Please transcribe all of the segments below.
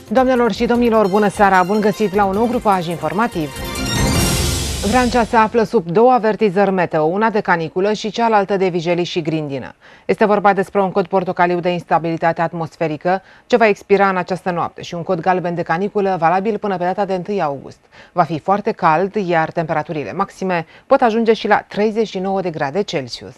Doamnelor și domnilor, bună seara! Bun găsit la un nou grupaj informativ. Vrancea se află sub două avertizări meteo, una de caniculă și cealaltă de vijelii și grindină. Este vorba despre un cod portocaliu de instabilitate atmosferică ce va expira în această noapte și un cod galben de caniculă valabil până pe data de 1 august. Va fi foarte cald, iar temperaturile maxime pot ajunge și la 39 de grade Celsius.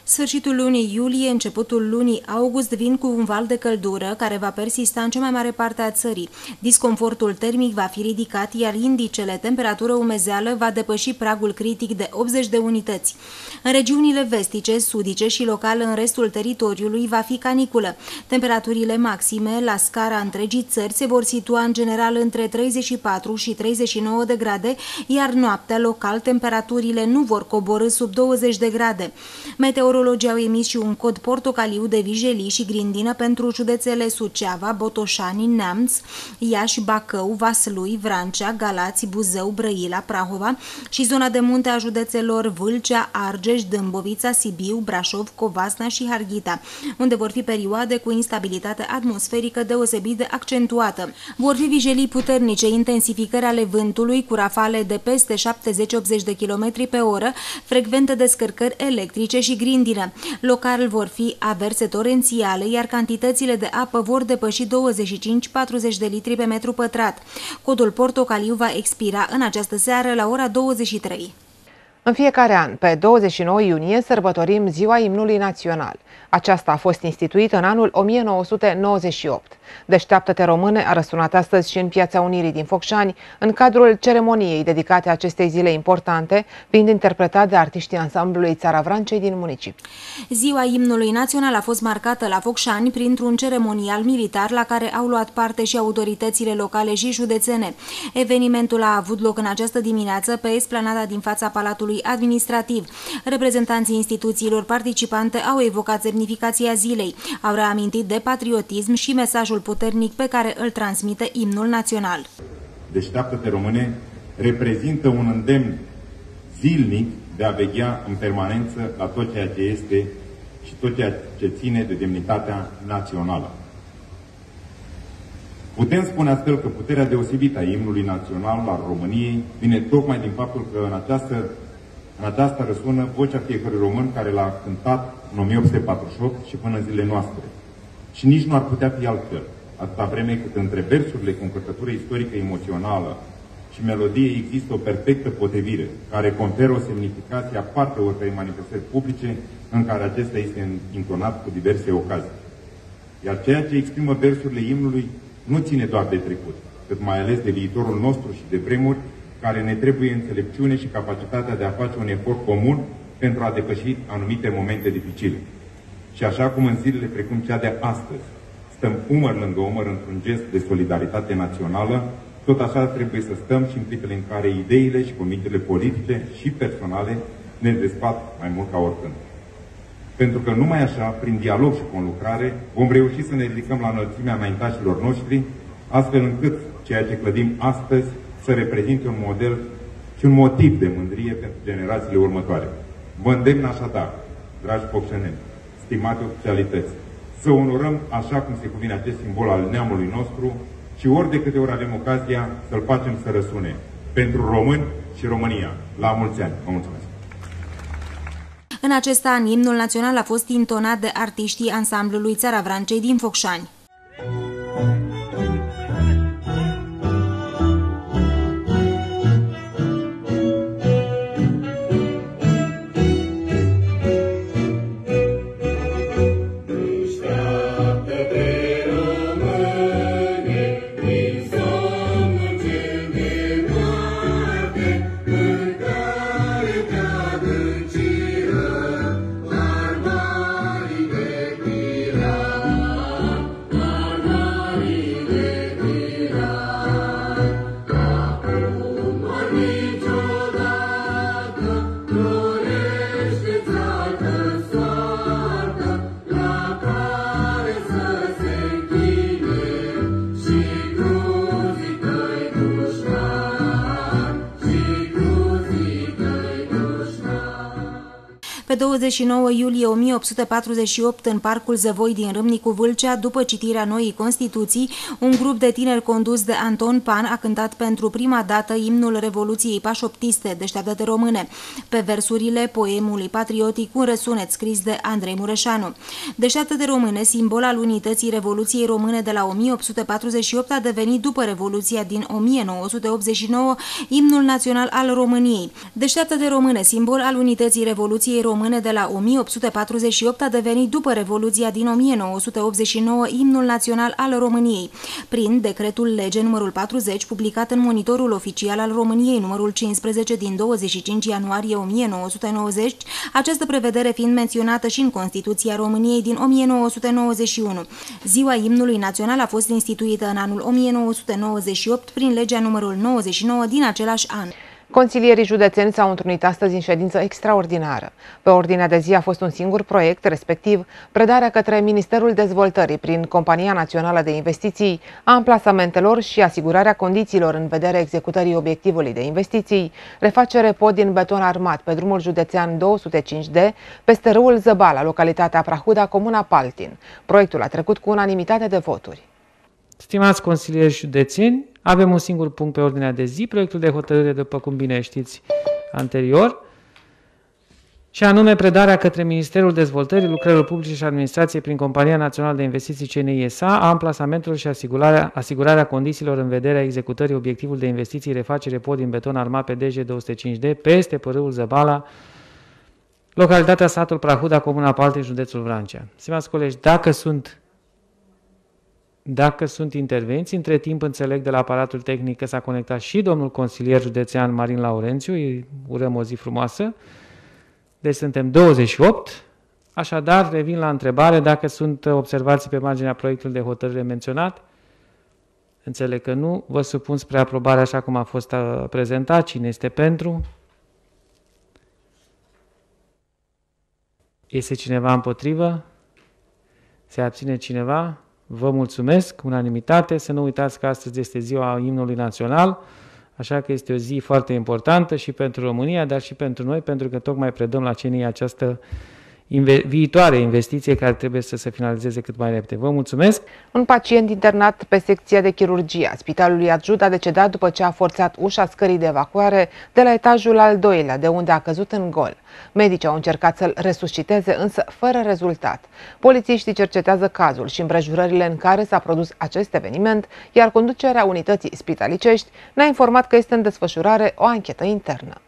Sfârșitul lunii iulie, începutul lunii august vin cu un val de căldură care va persista în cea mai mare parte a țării. Disconfortul termic va fi ridicat, iar indicele temperatură-umezeală va depăși pragul critic de 80 de unități. În regiunile vestice, sudice și local în restul teritoriului va fi caniculă. Temperaturile maxime la scara întregii țări se vor situa în general între 34 și 39 de grade, iar noaptea local temperaturile nu vor coborî sub 20 de grade. Meteorologii au emis și un cod portocaliu de vijelii și grindină pentru județele Suceava, Botoșani, Neamț, Iași, Bacău, Vaslui, Vrancea, Galați, Buzău, Brăila, Prahova și zona de munte a județelor Vâlcea, Argeș, Dâmbovița, Sibiu, Brașov, Covasna și Harghita, unde vor fi perioade cu instabilitate atmosferică deosebit de accentuată. Vor fi vijelii puternice, intensificări ale vântului cu rafale de peste 70-80 de km pe oră, frecvente descărcări electrice și grindină. Local vor fi averse torențiale, iar cantitățile de apă vor depăși 25-40 de litri pe metru pătrat. Codul portocaliu va expira în această seară la ora 23. În fiecare an, pe 29 iunie, sărbătorim Ziua Imnului Național. Aceasta a fost instituită în anul 1998. Deșteaptă-te române a răsunat astăzi și în Piața Unirii din Focșani, în cadrul ceremoniei dedicate acestei zile importante, fiind interpretat de artiștii ansamblului Țara Vrancei din municipiu. Ziua Imnului Național a fost marcată la Focșani printr-un ceremonial militar la care au luat parte și autoritățile locale și județene. Evenimentul a avut loc în această dimineață pe esplanada din fața Palatului Administrativ. Reprezentanții instituțiilor participante au evocat semnificația zilei, au reamintit de patriotism și mesajul puternic pe care îl transmite imnul național. Deșteaptă-te române reprezintă un îndemn zilnic de a veghea în permanență la tot ceea ce este și tot ceea ce ține de demnitatea națională. Putem spune astfel că puterea deosebită a imnului național al României vine tocmai din faptul că în aceasta răsună vocea fiecărui român care l-a cântat în 1848 și până în zilele noastre. Și nici nu ar putea fi altfel, atâta vreme cât între versurile cu încărcătură istorică emoțională și melodie există o perfectă potrivire, care conferă o semnificație aparte oricărei manifestări publice în care acesta este intonat cu diverse ocazii. Iar ceea ce exprimă versurile imnului nu ține doar de trecut, cât mai ales de viitorul nostru și de vremuri care ne trebuie înțelepciune și capacitatea de a face un efort comun pentru a depăși anumite momente dificile. Și așa cum în zilele precum cea de astăzi stăm umăr lângă umăr într-un gest de solidaritate națională, tot așa trebuie să stăm și în clipele în care ideile și convingere politice și personale ne dezbat mai mult ca oricând. Pentru că numai așa, prin dialog și conlucrare, vom reuși să ne ridicăm la înălțimea înaintașilor noștri, astfel încât ceea ce clădim astăzi să reprezinte un model și un motiv de mândrie pentru generațiile următoare. Vă îndemn așadar, dragi focșăneni, stimate oficialități, să onorăm așa cum se cuvine acest simbol al neamului nostru și ori de câte ori avem ocazia să-l facem să răsune pentru români și România. La mulți ani! Vă mulțumesc! În acest an, imnul național a fost intonat de artiștii ansamblului Țara Vrancei din Focșani. Pe 29 iulie 1848, în Parcul Zăvoi din Râmnicu Vâlcea, după citirea noii Constituții, un grup de tineri condus de Anton Pan a cântat pentru prima dată imnul Revoluției Pașoptiste, Deșteaptă-te române, pe versurile poemului patriotic, un răsunet scris de Andrei Mureșanu. Deșteaptă-te române, simbol al unității Revoluției Române de la 1848, a devenit după Revoluția din 1989 imnul național al României. Deșteaptă-te române, simbol al unității Revoluției Române de la 1848, a devenit după Revoluția din 1989 imnul național al României. Prin decretul lege numărul 40, publicat în Monitorul Oficial al României numărul 15 din 25 ianuarie 1990, această prevedere fiind menționată și în Constituția României din 1991. Ziua imnului național a fost instituită în anul 1998 prin legea numărul 99 din același an. Consilierii județeni s-au întrunit astăzi în ședință extraordinară. Pe ordinea de zi a fost un singur proiect, respectiv predarea către Ministerul Dezvoltării prin Compania Națională de Investiții a amplasamentelor și asigurarea condițiilor în vederea executării obiectivului de investiții, refacere pod din beton armat pe drumul județean 205D, peste râul Zăbala, localitatea Prahuda, comuna Paltin. Proiectul a trecut cu unanimitate de voturi. Stimați consilieri județeni, avem un singur punct pe ordinea de zi, proiectul de hotărâre, după cum bine știți anterior, și anume predarea către Ministerul Dezvoltării, Lucrărilor Publice și Administrației prin Compania Națională de Investiții CNI SA a amplasamentelor și asigurarea condițiilor în vederea executării obiectivului de investiții refacere pod din beton armat pe DG 205D peste părâul Zăbala, localitatea satul Prahuda, comuna Paltin, județul Vrancea. Stimați colegi, dacă sunt intervenții, între timp înțeleg de la aparatul tehnic că s-a conectat și domnul consilier județean Marin Laurențiu, îi urăm o zi frumoasă. Deci suntem 28, așadar revin la întrebare dacă sunt observații pe marginea proiectului de hotărâre menționat. Înțeleg că nu, vă supun spre aprobare așa cum a fost prezentat. Cine este pentru? Este cineva împotrivă? Se abține cineva? Vă mulțumesc, unanimitate. Să nu uitați că astăzi este ziua imnului național, așa că este o zi foarte importantă și pentru România, dar și pentru noi, pentru că tocmai predăm la CNI această viitoare investiție care trebuie să se finalizeze cât mai repede. Vă mulțumesc! Un pacient internat pe secția de chirurgie a Spitalului Adjud a decedat după ce a forțat ușa scării de evacuare de la etajul al doilea, de unde a căzut în gol. Medicii au încercat să-l resusciteze, însă fără rezultat. Polițiștii cercetează cazul și împrejurările în care s-a produs acest eveniment, iar conducerea unității spitalicești ne-a informat că este în desfășurare o anchetă internă.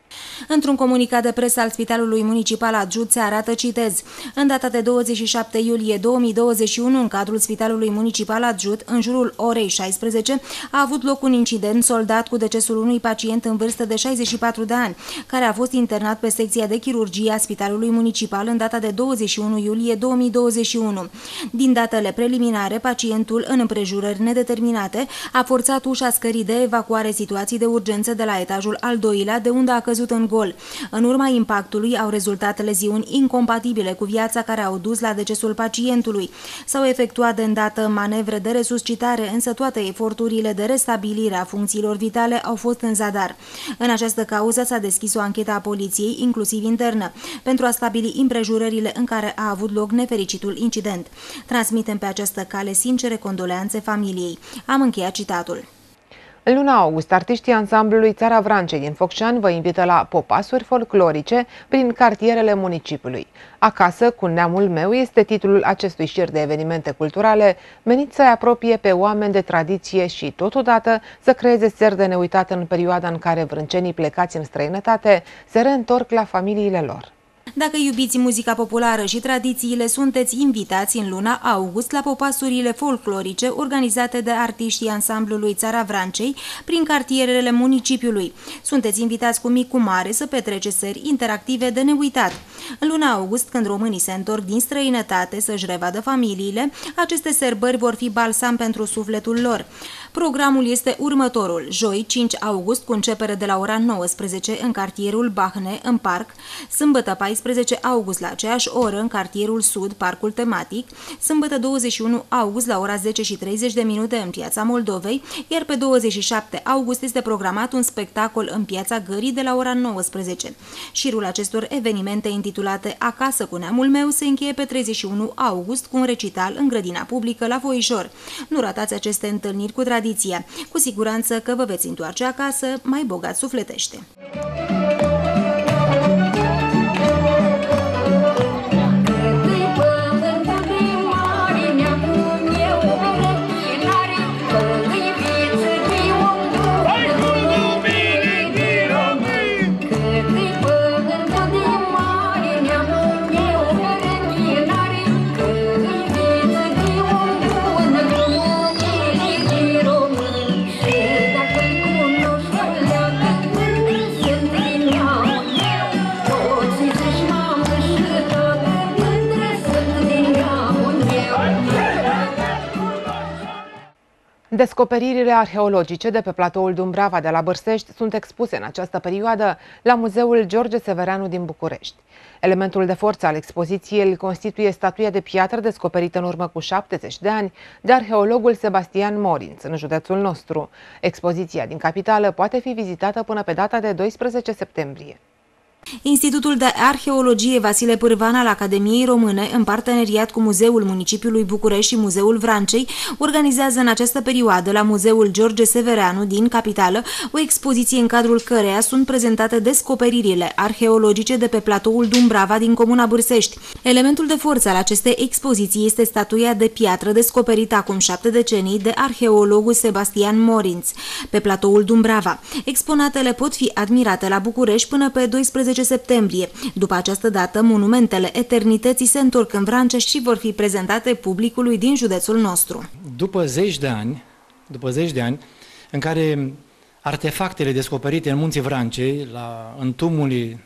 Într-un comunicat de presă al Spitalului Municipal Adjud se arată, citez, în data de 27 iulie 2021, în cadrul Spitalului Municipal Adjud, în jurul orei 16, a avut loc un incident soldat cu decesul unui pacient în vârstă de 64 de ani, care a fost internat pe secția de chirurgie a Spitalului Municipal în data de 21 iulie 2021. Din datele preliminare, pacientul, în împrejurări nedeterminate, a forțat ușa scării de evacuare situații de urgență de la etajul al doilea, de unde a căzut în gol. În urma impactului au rezultat leziuni incompatibile cu viața care au dus la decesul pacientului. S-au efectuat de îndată manevre de resuscitare, însă toate eforturile de restabilire a funcțiilor vitale au fost în zadar. În această cauză s-a deschis o anchetă a poliției, inclusiv internă, pentru a stabili împrejurările în care a avut loc nefericitul incident. Transmitem pe această cale sincere condoleanțe familiei. Am încheiat citatul. În luna august, artiștii ansamblului Țara Vrancei din Focșani vă invită la popasuri folclorice prin cartierele municipiului. Acasă cu neamul meu este titlul acestui șir de evenimente culturale menit să-i apropie pe oameni de tradiție și totodată să creeze seri de neuitat în perioada în care vrâncenii plecați în străinătate se reîntorc la familiile lor. Dacă iubiți muzica populară și tradițiile, sunteți invitați în luna august la popasurile folclorice organizate de artiștii ansamblului Țara Vrancei prin cartierele municipiului. Sunteți invitați cu mic cu mare să petreceți seri interactive de neuitat. În luna august, când românii se întorc din străinătate să-și revadă familiile, aceste sărbări vor fi balsam pentru sufletul lor. Programul este următorul: joi, 5 august, cu începere de la ora 19 în cartierul Bahne, în parc, sâmbătă 14 august la aceeași oră în cartierul Sud, parcul tematic, sâmbătă 21 august la ora 10:30 în Piața Moldovei, iar pe 27 august este programat un spectacol în Piața Gării de la ora 19. Șirul acestor evenimente intitulate Acasă cu neamul meu se încheie pe 31 august cu un recital în grădina publică la Foișor. Nu ratați aceste întâlniri cu tradiția. Cu siguranță că vă veți întoarce acasă mai bogat sufletește. Descoperirile arheologice de pe platoul Dumbrava de la Bârsești sunt expuse în această perioadă la Muzeul George Severeanu din București. Elementul de forță al expoziției îl constituie statuia de piatră descoperită în urmă cu 70 de ani de arheologul Sebastian Morinț, în județul nostru. Expoziția din capitală poate fi vizitată până pe data de 12 septembrie. Institutul de Arheologie Vasile Pârvan al Academiei Române, în parteneriat cu Muzeul Municipiului București și Muzeul Vrancei, organizează în această perioadă la Muzeul George Severeanu din capitală o expoziție în cadrul căreia sunt prezentate descoperirile arheologice de pe platoul Dumbrava din comuna Bârsești. Elementul de forță al acestei expoziții este statuia de piatră descoperită acum 7 decenii de arheologul Sebastian Morinț pe platoul Dumbrava. Exponatele pot fi admirate la București până pe 12 septembrie. După această dată, monumentele eternității se întorc în Vrancea și vor fi prezentate publicului din județul nostru. După zeci de ani în care artefactele descoperite în munții Vrancei, în tumuli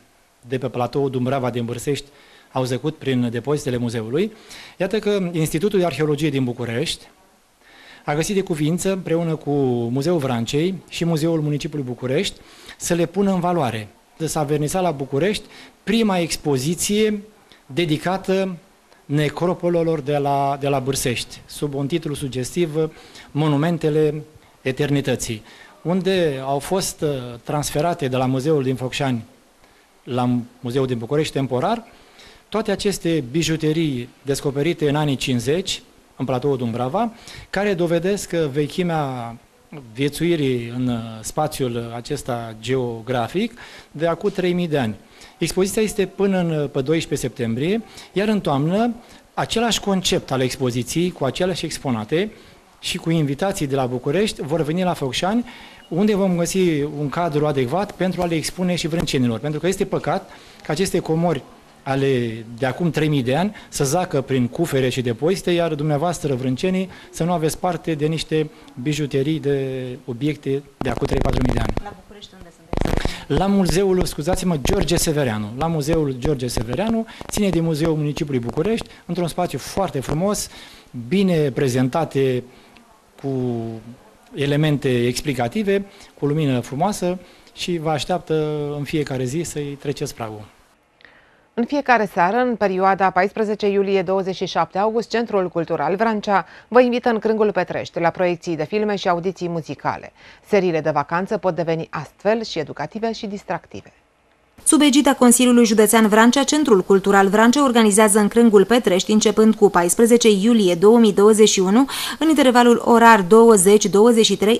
de pe platoul Dumbrava din Bârsești, au zăcut prin depozitele muzeului, iată că Institutul de Arheologie din București a găsit de cuviință, împreună cu Muzeul Vrancei și Muzeul Municipiului București, să le pună în valoare. S-a vernisat la București prima expoziție dedicată necropolelor de la Bârsești, sub un titlu sugestiv Monumentele Eternității, unde au fost transferate de la Muzeul din Focșani la Muzeul din București temporar toate aceste bijuterii descoperite în anii 50 în platoul Dumbrava, care dovedesc vechimea viețuirii în spațiul acesta geografic de acum 3000 de ani. Expoziția este până pe 12 septembrie, iar în toamnă același concept al expoziției, cu aceleași exponate și cu invitații de la București, vor veni la Focșani, unde vom găsi un cadru adecvat pentru a le expune și vrâncenilor. Pentru că este păcat că aceste comori de acum 3000 de ani să zacă prin cufere și depozite, iar dumneavoastră, vrâncenii, să nu aveți parte de niște bijuterii de obiecte de acum 3-4.000 de ani. La București unde sunteți? La muzeul, scuzați-mă, George Severeanu. La muzeul George Severeanu, ține de Muzeul Municipiului București, într-un spațiu foarte frumos, bine prezentate cu elemente explicative, cu lumină frumoasă și vă așteaptă în fiecare zi să-i treceți pragul. În fiecare seară, în perioada 14 iulie-27 august, Centrul Cultural Vrancea vă invită în Crângul Petrești la proiecții de filme și audiții muzicale. Seriile de vacanță pot deveni astfel și educative și distractive. Sub egida Consiliului Județean Vrancea, Centrul Cultural Vrancea organizează în Crângul Petrești, începând cu 14 iulie 2021, în intervalul orar 20-23,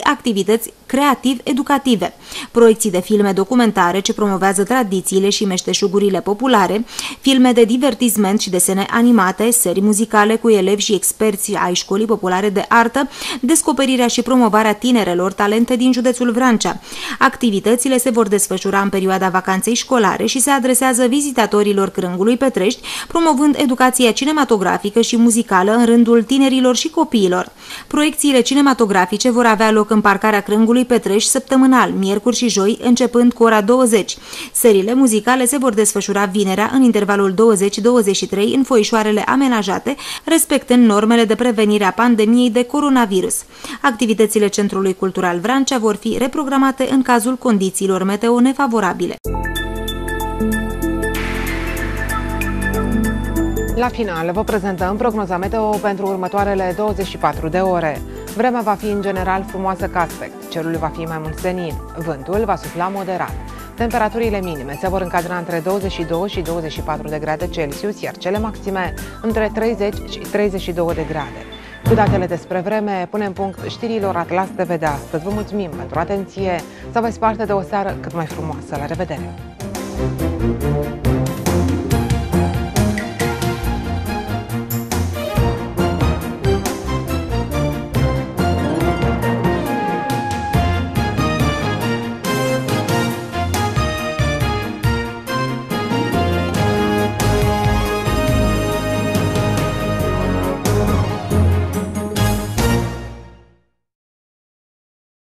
activități creativ-educative, proiecții de filme documentare ce promovează tradițiile și meșteșugurile populare, filme de divertisment și desene animate, serii muzicale cu elevi și experți ai Școlii Populare de Artă, descoperirea și promovarea tinerelor talente din județul Vrancea. Activitățile se vor desfășura în perioada vacanței școlare și se adresează vizitatorilor Crângului Petrești, promovând educația cinematografică și muzicală în rândul tinerilor și copiilor. Proiecțiile cinematografice vor avea loc în parcarea Crângului Petreș săptămânal, miercuri și joi, începând cu ora 20. Seriile muzicale se vor desfășura vinerea în intervalul 20-23 în foișoarele amenajate, respectând normele de prevenire a pandemiei de coronavirus. Activitățile Centrului Cultural Vrancea vor fi reprogramate în cazul condițiilor meteo nefavorabile. La final, vă prezentăm prognoza meteo pentru următoarele 24 de ore. Vremea va fi în general frumoasă ca aspect, cerul va fi mai mult senin, vântul va sufla moderat. Temperaturile minime se vor încadra între 22 și 24 de grade Celsius, iar cele maxime între 30 și 32 de grade. Cu datele despre vreme, punem punct știrilor Atlas TV de astăzi. Vă mulțumim pentru atenție, să aveți parte de o seară cât mai frumoasă. La revedere!